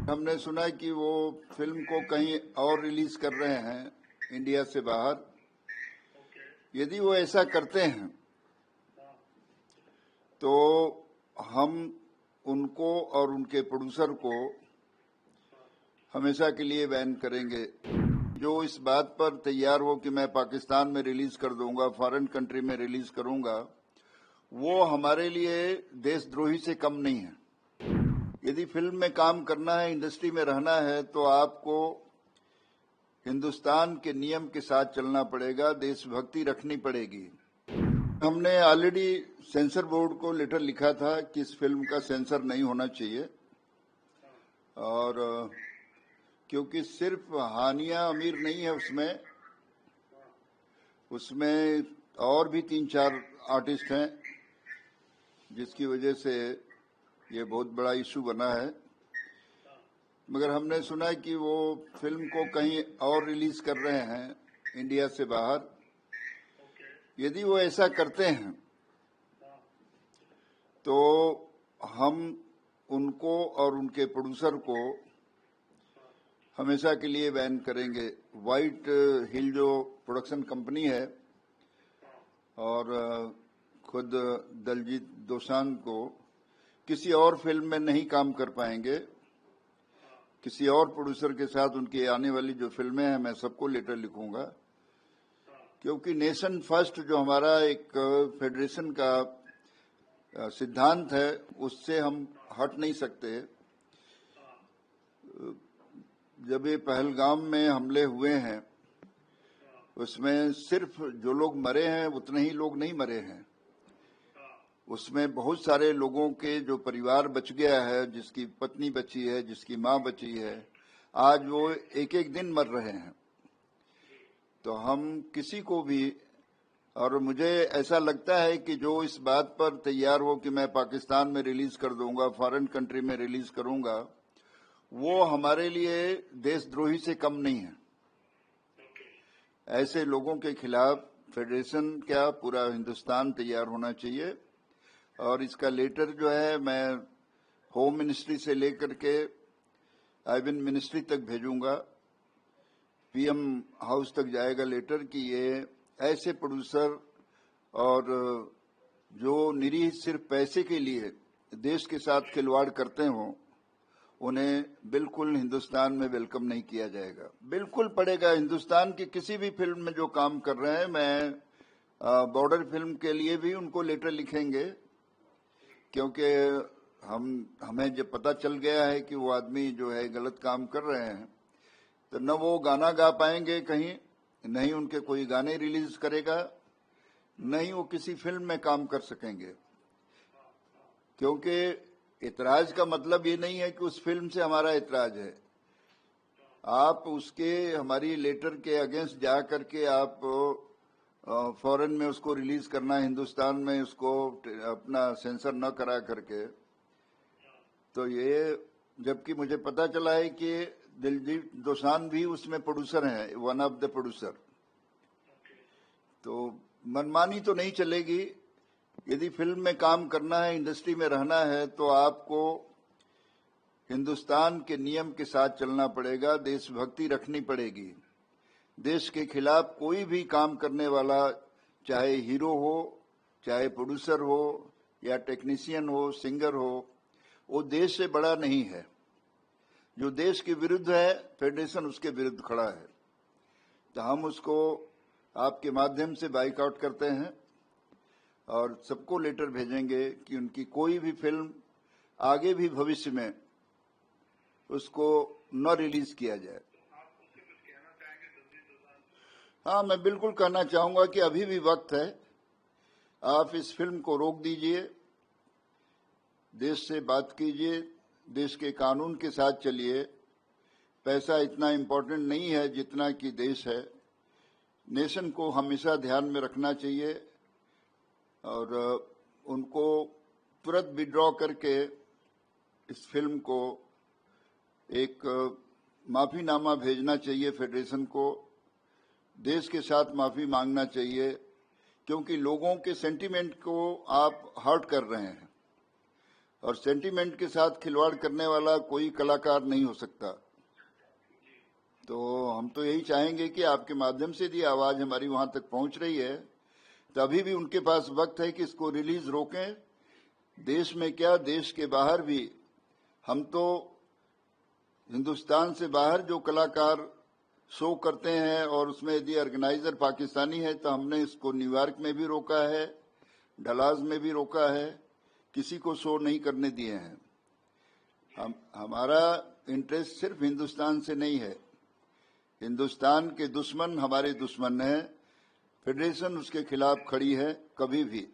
हमने सुना कि वो फिल्म को कहीं और रिलीज कर रहे हैं इंडिया से बाहर। यदि वो ऐसा करते हैं तो हम उनको और उनके प्रोड्यूसर को हमेशा के लिए बैन करेंगे। जो इस बात पर तैयार हो कि मैं पाकिस्तान में रिलीज कर दूंगा, फॉरेन कंट्री में रिलीज करूंगा, वो हमारे लिए देशद्रोही से कम नहीं है। यदि फिल्म में काम करना है, इंडस्ट्री में रहना है, तो आपको हिंदुस्तान के नियम के साथ चलना पड़ेगा, देशभक्ति रखनी पड़ेगी। हमने ऑलरेडी सेंसर बोर्ड को लेटर लिखा था कि इस फिल्म का सेंसर नहीं होना चाहिए, और क्योंकि सिर्फ हानिया अमीर नहीं है उसमें और भी 3-4 आर्टिस्ट हैं, जिसकी वजह से ये बहुत बड़ा इशू बना है। मगर हमने सुना कि वो फिल्म को कहीं और रिलीज कर रहे हैं इंडिया से बाहर। यदि वो ऐसा करते हैं तो हम उनको और उनके प्रोड्यूसर को हमेशा के लिए बैन करेंगे। व्हाइट हिल जो प्रोडक्शन कंपनी है, और खुद दलजीत दोसांझ को किसी और फिल्म में नहीं काम कर पाएंगे। किसी और प्रोड्यूसर के साथ उनकी आने वाली जो फिल्में हैं, मैं सबको लेटर लिखूंगा, क्योंकि नेशन फर्स्ट जो हमारा एक फेडरेशन का सिद्धांत है, उससे हम हट नहीं सकते। जब ये पहलगाम में हमले हुए हैं, उसमें सिर्फ जो लोग मरे हैं उतने ही लोग नहीं मरे हैं, उसमें बहुत सारे लोगों के जो परिवार बच गया है, जिसकी पत्नी बची है, जिसकी मां बची है, आज वो एक एक दिन मर रहे हैं। तो हम किसी को भी, और मुझे ऐसा लगता है कि जो इस बात पर तैयार हो कि मैं पाकिस्तान में रिलीज कर दूंगा, फॉरेन कंट्री में रिलीज करूंगा, वो हमारे लिए देशद्रोही से कम नहीं है। ऐसे लोगों के खिलाफ फेडरेशन क्या पूरा हिंदुस्तान तैयार होना चाहिए। और इसका लेटर जो है मैं होम मिनिस्ट्री से लेकर के आइबिन मिनिस्ट्री तक भेजूंगा, पीएम हाउस तक जाएगा लेटर कि ये ऐसे प्रोड्यूसर और जो निरीह सिर्फ पैसे के लिए देश के साथ खिलवाड़ करते हों, उन्हें बिल्कुल हिंदुस्तान में वेलकम नहीं किया जाएगा। बिल्कुल पड़ेगा। हिंदुस्तान की किसी भी फिल्म में जो काम कर रहे हैं, मैं बॉर्डर फिल्म के लिए भी उनको लेटर लिखेंगे, क्योंकि हमें जब पता चल गया है कि वो आदमी जो है गलत काम कर रहे हैं, तो न वो गाना गा पाएंगे कहीं, नहीं उनके कोई गाने रिलीज करेगा, नहीं वो किसी फिल्म में काम कर सकेंगे। क्योंकि इतराज का मतलब ये नहीं है कि उस फिल्म से हमारा इतराज है। आप उसके हमारी लेटर के अगेंस्ट जा करके आप फॉरेन में उसको रिलीज करना, हिंदुस्तान में उसको अपना सेंसर न करा करके, तो ये, जबकि मुझे पता चला है कि दिलजीत दोसांझ भी उसमें प्रोड्यूसर हैं, वन ऑफ द प्रोड्यूसर। तो मनमानी तो नहीं चलेगी। यदि फिल्म में काम करना है, इंडस्ट्री में रहना है, तो आपको हिंदुस्तान के नियम के साथ चलना पड़ेगा, देशभक्ति रखनी पड़ेगी। देश के खिलाफ कोई भी काम करने वाला, चाहे हीरो हो, चाहे प्रोड्यूसर हो, या टेक्नीशियन हो, सिंगर हो, वो देश से बड़ा नहीं है। जो देश के विरुद्ध है, फेडरेशन उसके विरुद्ध खड़ा है। तो हम उसको आपके माध्यम से बाइकआउट करते हैं और सबको लेटर भेजेंगे कि उनकी कोई भी फिल्म आगे भी भविष्य में उसको न रिलीज किया जाए। हाँ, मैं बिल्कुल कहना चाहूंगा कि अभी भी वक्त है, आप इस फिल्म को रोक दीजिए, देश से बात कीजिए, देश के कानून के साथ चलिए। पैसा इतना इम्पोर्टेंट नहीं है जितना कि देश है। नेशन को हमेशा ध्यान में रखना चाहिए और उनको तुरंत विड्रॉ करके इस फिल्म को एक माफीनामा भेजना चाहिए फेडरेशन को, देश के साथ माफी मांगना चाहिए, क्योंकि लोगों के सेंटीमेंट को आप हर्ट कर रहे हैं। और सेंटीमेंट के साथ खिलवाड़ करने वाला कोई कलाकार नहीं हो सकता। तो हम तो यही चाहेंगे कि आपके माध्यम से यदि आवाज हमारी वहां तक पहुंच रही है तो अभी भी उनके पास वक्त है कि इसको रिलीज रोकें। देश में क्या, देश के बाहर भी हम तो हिंदुस्तान से बाहर जो कलाकार शो करते हैं और उसमें यदि ऑर्गेनाइजर पाकिस्तानी है तो हमने इसको न्यूयॉर्क में भी रोका है, डलास में भी रोका है, किसी को शो नहीं करने दिए हैं। हमारा इंटरेस्ट सिर्फ हिंदुस्तान से नहीं है। हिंदुस्तान के दुश्मन हमारे दुश्मन हैं, फेडरेशन उसके खिलाफ खड़ी है कभी भी।